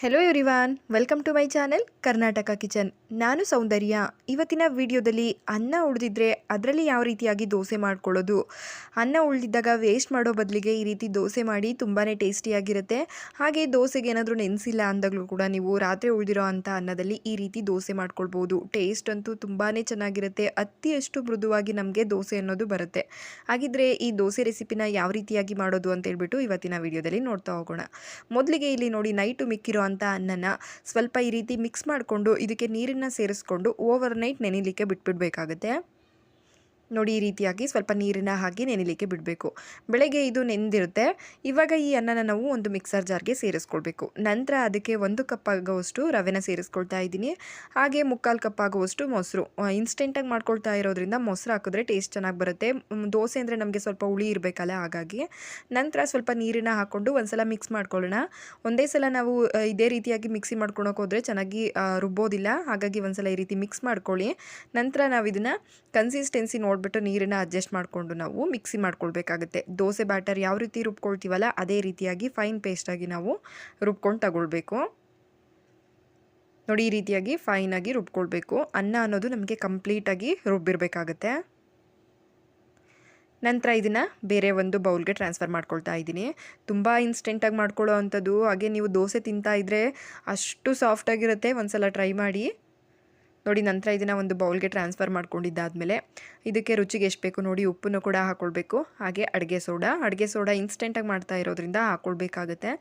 Hello everyone, welcome to my channel Karnataka kitchen. ನಾನು ಸೌಂದರ್ಯ. ಇವತ್ತಿನ ವಿಡಿಯೋದಲ್ಲಿ ಅನ್ನ ಉಳಿದಿದ್ರೆ ಅದರಲ್ಲಿ ಯಾವ ರೀತಿಯಾಗಿ ದೋಸೆ ಮಾಡ್ಕೊಳ್ಳೋದು, ಅನ್ನ ಉಳಿದಿದ್ದಾಗ ವೇಸ್ಟ್ ಮಾಡೋ ಬದಲಿಗೆ ಈ ರೀತಿ ದೋಸೆ ಮಾಡಿ ತುಂಬಾ ಟೇಸ್ಟಿಯಾಗಿರುತ್ತೆ. ಹಾಗೆ ದೋಸೆಗೆ ಏನಾದರೂ ನೆನೆಸಿಲ್ಲ ಅಂದಾಗಲೂ ಕೂಡ ನೀವು ರಾತ್ರಿ ಉಳಿದಿರೋ ಅಂಥ ಅನ್ನದಲ್ಲಿ ಈ ರೀತಿ ದೋಸೆ ಮಾಡ್ಕೊಳ್ಬೋದು. ಟೇಸ್ಟ್ ಅಂತೂ ತುಂಬಾ ಚೆನ್ನಾಗಿರುತ್ತೆ. ಅತಿಯಷ್ಟು ಮೃದುವಾಗಿ ನಮಗೆ ದೋಸೆ ಅನ್ನೋದು ಬರುತ್ತೆ. ಹಾಗಿದ್ರೆ ಈ ದೋಸೆ ರೆಸಿಪಿನ ಯಾವ ರೀತಿಯಾಗಿ ಮಾಡೋದು ಅಂತ ಹೇಳ್ಬಿಟ್ಟು ಇವತ್ತಿನ ವಿಡಿಯೋದಲ್ಲಿ ನೋಡ್ತಾ ಹೋಗೋಣ. ಮೊದಲಿಗೆ ಇಲ್ಲಿ ನೋಡಿ, ನೈಟು ಮಿಕ್ಕಿರೋ ಅಂತ ಅನ್ನನ ಸ್ವಲ್ಪ ಈ ರೀತಿ ಮಿಕ್ಸ್ ಮಾಡಿಕೊಂಡು ಇದಕ್ಕೆ ನೀರನ್ನು ಸೇರಿಸ್ಕೊಂಡು ಓವರ್ ನೈಟ್ ನೆನೆಯಲಿಕ್ಕೆ ಬಿಟ್ಬಿಡಬೇಕಾಗುತ್ತೆ. ನೋಡಿ, ಈ ರೀತಿಯಾಗಿ ಸ್ವಲ್ಪ ನೀರನ್ನು ಹಾಕಿ ನೆನೆಯಲಿಕ್ಕೆ ಬಿಡಬೇಕು. ಬೆಳಗ್ಗೆ ಇದು ನೆಂದಿರುತ್ತೆ. ಇವಾಗ ಈ ಅನ್ನನ ನಾವು ಒಂದು ಮಿಕ್ಸರ್ ಜಾರ್ಗೆ ಸೇರಿಸ್ಕೊಳ್ಬೇಕು. ನಂತರ ಅದಕ್ಕೆ 1 ಕಪ್ ಆಗುವಷ್ಟು ರವೆನ ಸೇರಿಸ್ಕೊಳ್ತಾ ಇದ್ದೀನಿ. ಹಾಗೆ 3/4 ಕಪ್ ಆಗುವಷ್ಟು ಮೊಸರು. ಇನ್ಸ್ಟೆಂಟಾಗಿ ಮಾಡ್ಕೊಳ್ತಾ ಇರೋದ್ರಿಂದ ಮೊಸರು ಹಾಕಿದ್ರೆ ಟೇಸ್ಟ್ ಚೆನ್ನಾಗಿ ಬರುತ್ತೆ. ದೋಸೆ ಅಂದರೆ ನಮಗೆ ಸ್ವಲ್ಪ ಹುಳಿ ಇರಬೇಕಲ್ಲ, ಹಾಗಾಗಿ. ನಂತರ ಸ್ವಲ್ಪ ನೀರನ್ನು ಹಾಕ್ಕೊಂಡು ಒಂದ್ಸಲ ಮಿಕ್ಸ್ ಮಾಡ್ಕೊಳ್ಳೋಣ. ಒಂದೇ ಸಲ ನಾವು ಇದೇ ರೀತಿಯಾಗಿ ಮಿಕ್ಸಿ ಮಾಡ್ಕೊಳಕ್ಕೆ ಹೋದರೆ ಚೆನ್ನಾಗಿ ರುಬ್ಬೋದಿಲ್ಲ. ಹಾಗಾಗಿ ಒಂದ್ಸಲ ಈ ರೀತಿ ಮಿಕ್ಸ್ ಮಾಡ್ಕೊಳ್ಳಿ. ನಂತರ ನಾವು ಇದನ್ನು ಕನ್ಸಿಸ್ಟೆನ್ಸಿ ನೋಡಿಬಿಟ್ಟು ನೀರನ್ನು ಅಡ್ಜಸ್ಟ್ ಮಾಡಿಕೊಂಡು ನಾವು ಮಿಕ್ಸಿ ಮಾಡ್ಕೊಳ್ಬೇಕಾಗುತ್ತೆ. ದೋಸೆ ಬ್ಯಾಟರ್ ಯಾವ ರೀತಿ ರುಬ್ಕೊಳ್ತೀವಲ್ಲ ಅದೇ ರೀತಿಯಾಗಿ ಫೈನ್ ಪೇಸ್ಟಾಗಿ ನಾವು ರುಬ್ಕೊಂಡು ತಗೊಳ್ಬೇಕು. ನೋಡಿ, ಈ ರೀತಿಯಾಗಿ ಫೈನಾಗಿ ರುಬ್ಕೊಳ್ಬೇಕು. ಅನ್ನ ಅನ್ನೋದು ನಮಗೆ ಕಂಪ್ಲೀಟಾಗಿ ರುಬ್ಬಿರಬೇಕಾಗತ್ತೆ. ನಂತರ ಇದನ್ನು ಬೇರೆ ಒಂದು ಬೌಲ್ಗೆ ಟ್ರಾನ್ಸ್ಫರ್ ಮಾಡ್ಕೊಳ್ತಾ ಇದ್ದೀನಿ. ತುಂಬ ಇನ್ಸ್ಟೆಂಟಾಗಿ ಮಾಡ್ಕೊಳ್ಳೋ ಅಂಥದ್ದು. ಹಾಗೆ ನೀವು ದೋಸೆ ತಿಂತಾ ಇದ್ದರೆ ಅಷ್ಟು ಸಾಫ್ಟಾಗಿರುತ್ತೆ. ಒಂದ್ಸಲ ಟ್ರೈ ಮಾಡಿ ನೋಡಿ. ನಂತರ ಇದನ್ನು ಒಂದು ಬೌಲ್ಗೆ ಟ್ರಾನ್ಸ್ಫರ್ ಮಾಡ್ಕೊಂಡಿದ್ದಾದಮೇಲೆ ಇದಕ್ಕೆ ರುಚಿಗೆ ಎಷ್ಟು ಬೇಕು ನೋಡಿ ಉಪ್ಪನ್ನು ಕೂಡ ಹಾಕ್ಕೊಳ್ಬೇಕು. ಹಾಗೆ ಅಡುಗೆ ಸೋಡಾ ಇನ್ಸ್ಟೆಂಟಾಗಿ ಮಾಡ್ತಾ ಇರೋದ್ರಿಂದ ಹಾಕ್ಕೊಳ್ಬೇಕಾಗುತ್ತೆ.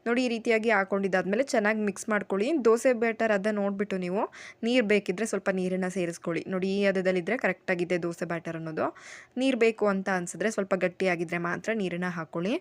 ನೋಡಿ, ಈ ರೀತಿಯಾಗಿ ಹಾಕ್ಕೊಂಡಿದ್ದಾದಮೇಲೆ ಚೆನ್ನಾಗಿ ಮಿಕ್ಸ್ ಮಾಡ್ಕೊಳ್ಳಿ. ದೋಸೆ ಬ್ಯಾಟರ್ ಅದನ್ನು ನೋಡಿಬಿಟ್ಟು ನೀವು ನೀರು ಬೇಕಿದ್ದರೆ ಸ್ವಲ್ಪ ನೀರನ್ನು ಸೇರಿಸ್ಕೊಳ್ಳಿ. ನೋಡಿ, ಈ ಹದದಲ್ಲಿದ್ದರೆ ಕರೆಕ್ಟಾಗಿದೆ ದೋಸೆ ಬ್ಯಾಟರ್ ಅನ್ನೋದು. ನೀರು ಬೇಕು ಅಂತ ಅನಿಸಿದ್ರೆ ಸ್ವಲ್ಪ ಗಟ್ಟಿಯಾಗಿದ್ದರೆ ಮಾತ್ರ ನೀರನ್ನು ಹಾಕ್ಕೊಳ್ಳಿ.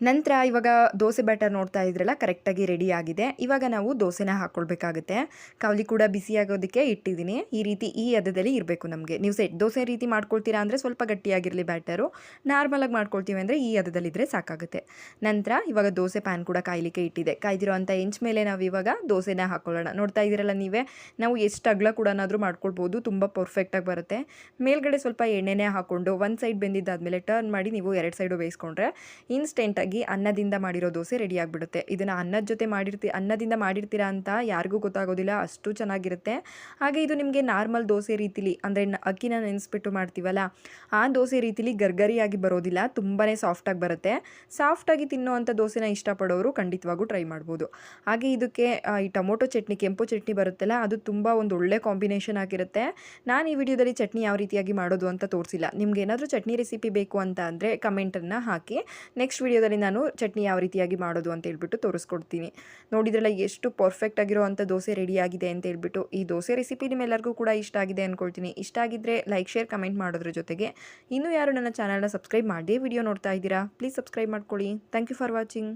ನಂತರ ಇವಾಗ ದೋಸೆ ಬ್ಯಾಟರ್ ನೋಡ್ತಾ ಇದ್ರಲ್ಲ, ಕರೆಕ್ಟಾಗಿ ರೆಡಿ ಆಗಿದೆ. ಇವಾಗ ನಾವು ದೋಸೆನ ಹಾಕ್ಕೊಳ್ಬೇಕಾಗುತ್ತೆ. ಕಾವಲಿ ಕೂಡ ಬಿಸಿಯಾಗೋದಕ್ಕೆ ಇಟ್ಟಿದ್ದೀನಿ. ಈ ರೀತಿ ಈ ಹದದಲ್ಲಿ ಇರಬೇಕು ನಮಗೆ. ನೀವು ಸೆಟ್ ದೋಸೆ ರೀತಿ ಮಾಡ್ಕೊಳ್ತೀರಾ ಅಂದರೆ ಸ್ವಲ್ಪ ಗಟ್ಟಿಯಾಗಿರಲಿ ಬ್ಯಾಟರು. ನಾರ್ಮಲಾಗಿ ಮಾಡ್ಕೊಳ್ತೀವಿ ಅಂದರೆ ಈ ಹದದಲ್ಲಿದ್ದರೆ ಸಾಕಾಗುತ್ತೆ. ನಂತರ ಇವಾಗ ದೋಸೆ ಪ್ಯಾನ್ ಕೂಡ ಕಾಯಲಿಕ್ಕೆ ಇಟ್ಟಿದೆ. ಕಾಯ್ದಿರೋ ಅಂಥ ಹೆಂಚ್ ಮೇಲೆ ನಾವು ಇವಾಗ ದೋಸೆನ ಹಾಕ್ಕೊಳ್ಳೋಣ. ನೋಡ್ತಾ ಇದ್ದೀರಲ್ಲ ನೀವೇ, ನಾವು ಎಷ್ಟು ಅಗಲ ಕೂಡ ಮಾಡ್ಕೊಳ್ಬೋದು. ತುಂಬ ಪರ್ಫೆಕ್ಟಾಗಿ ಬರುತ್ತೆ. ಮೇಲ್ಗಡೆ ಸ್ವಲ್ಪ ಎಣ್ಣೆನೇ ಹಾಕ್ಕೊಂಡು ಒಂದು ಸೈಡ್ ಬೆಂದಿದ್ದಾದಮೇಲೆ ಟರ್ನ್ ಮಾಡಿ ನೀವು 2 ಸೈಡು ಬೇಯಿಸ್ಕೊಂಡ್ರೆ ಇನ್ಸ್ಟೆಂಟಾಗಿ ಅನ್ನದಿಂದ ಮಾಡಿರೋ ದೋಸೆ ರೆಡಿ ಆಗಿಬಿಡುತ್ತೆ. ಇದನ್ನು ಅನ್ನದಿಂದ ಮಾಡಿರ್ತೀರಾ ಅಂತ ಯಾರಿಗೂ ಗೊತ್ತಾಗೋದಿಲ್ಲ, ಅಷ್ಟು ಚೆನ್ನಾಗಿರುತ್ತೆ. ಹಾಗೆ ಇದು ನಿಮಗೆ ನಾರ್ಮಲ್ ದೋಸೆ ರೀತಿಲಿ ಅಂದರೆ ಅಕ್ಕಿನ ನೆನೆಸ್ಬಿಟ್ಟು ಮಾಡ್ತೀವಲ್ಲ ಆ ದೋಸೆ ರೀತಿಲಿ ಗರ್ಗರಿಯಾಗಿ ಬರೋದಿಲ್ಲ. ತುಂಬಾ ಸಾಫ್ಟಾಗಿ ಬರುತ್ತೆ. ಸಾಫ್ಟಾಗಿ ತಿನ್ನೋವಂಥ ದೋಸೆನ ಇಷ್ಟಪಡೋರು ಖಂಡಿತವಾಗೂ ಟ್ರೈ ಮಾಡ್ಬೋದು. ಹಾಗೆ ಇದಕ್ಕೆ ಈ ಟೊಮೊಟೊ ಚಟ್ನಿ, ಕೆಂಪು ಚಟ್ನಿ ಬರುತ್ತಲ್ಲ, ಅದು ತುಂಬ ಒಂದು ಒಳ್ಳೆ ಕಾಂಬಿನೇಷನ್ ಆಗಿರುತ್ತೆ. ನಾನು ಈ ವಿಡಿಯೋದಲ್ಲಿ ಚಟ್ನಿ ಯಾವ ರೀತಿಯಾಗಿ ಮಾಡೋದು ಅಂತ ತೋರಿಸಿಲ್ಲ. ನಿಮ್ಗೆ ಏನಾದರೂ ಚಟ್ನಿ ರೆಸಿಪಿ ಬೇಕು ಅಂತ ಅಂದರೆ ಕಮೆಂಟನ್ನು ಹಾಕಿ. ನೆಕ್ಸ್ಟ್ ವಿಡಿಯೋದಲ್ಲಿ ನಾನು ಚಟ್ನಿ ಯಾವ ರೀತಿಯಾಗಿ ಮಾಡೋದು ಅಂತ ಹೇಳ್ಬಿಟ್ಟು ತೋರಿಸ್ಕೊಡ್ತೀನಿ. ನೋಡಿದ್ರಲ್ಲ ಎಷ್ಟು ಪರ್ಫೆಕ್ಟ್ ಆಗಿರೋ ಅಂಥ ದೋಸೆ ರೆಡಿ ಆಗಿದೆ ಅಂತ ಹೇಳ್ಬಿಟ್ಟು. ಈ ದೋಸೆ ರೆಸಿಪಿ ನಿಮ್ಮೆಲ್ಲರಿಗೂ ಕೂಡ ಇಷ್ಟ ಆಗಿದೆ ಅಂದ್ಕೊಳ್ತೀನಿ. ಇಷ್ಟ ಆಗಿದ್ದರೆ ಲೈಕ್, ಶೇರ್, ಕಮೆಂಟ್ ಮಾಡೋದ್ರ ಜೊತೆಗೆ ಇನ್ನೂ ಯಾರು ನನ್ನ ಚಾನಲ್ನ ಸಬ್ಸ್ಕ್ರೈಬ್ ಮಾಡಿ ವಿಡಿಯೋ ನೋಡ್ತಾ ಇದ್ದೀರಾ, ಪ್ಲೀಸ್ ಸಬ್ಸ್ಕ್ರೈಬ್ ಮಾಡ್ಕೊಳ್ಳಿ. Thank you for watching.